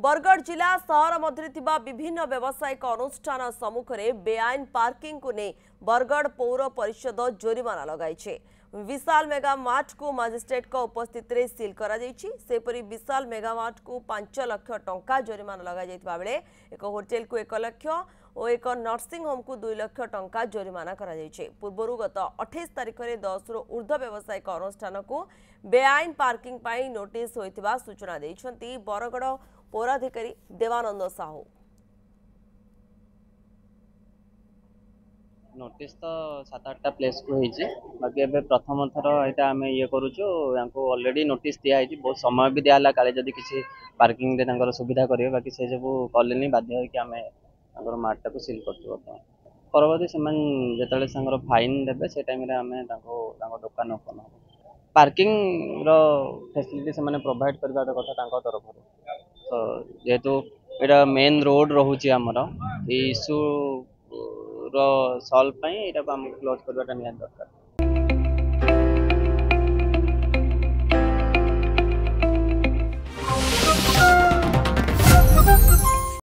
बरगढ़ जिला सहर मध्य विभिन्न व्यावसायिक अनुष्ठान सम्मुखें बेआईन पार्किंग को नहीं बरगढ़ पौर परिषद जोरिमाना लगाई। विशाल मेगा मार्ट को मजिस्ट्रेट उपस्थित सील कर विशाल मेगा मार्ट को 5 लाख टंका जोरिमाना लगाई बेले एक होटेल को 1 लाख और एक नर्सिंग होम को 2 लाख टंका जोरिमाना करा पूर्व गत 28 तारिख में 10 रु ऊर्ध्व व्यावसायिक अनुष्ठान को बेआईन पार्किंग पर नोटिस होता सूचना देते बरगढ़ पौराधिकारी देवानंद साहू। नोटिस तो 7-8टा प्लेस को होइछि बाकी एबे प्रथम थर एटा आमे ये करूछु यांको ऑलरेडी नोटिस दिया है बहुत समय भी दियाला काले जदी किसी पार्किंग दे तांकर सुविधा करियो बाकी से सब कॉलोनी बाध्य है कि आमे तांकर मार्ट को सील करछु परवर्ती समान जेतले संगर फाइन देबे से टाइम रे आमे तांको दुकान ओपन पार्किंग रो फैसिलिटी से माने प्रोवाइड करबा कथा तांको तरफ तो जेहेतु एटा मेन रोड रहूची हमर इशू सॉल्व पाई एटा हम क्लोज करवाटा नियन दरकार।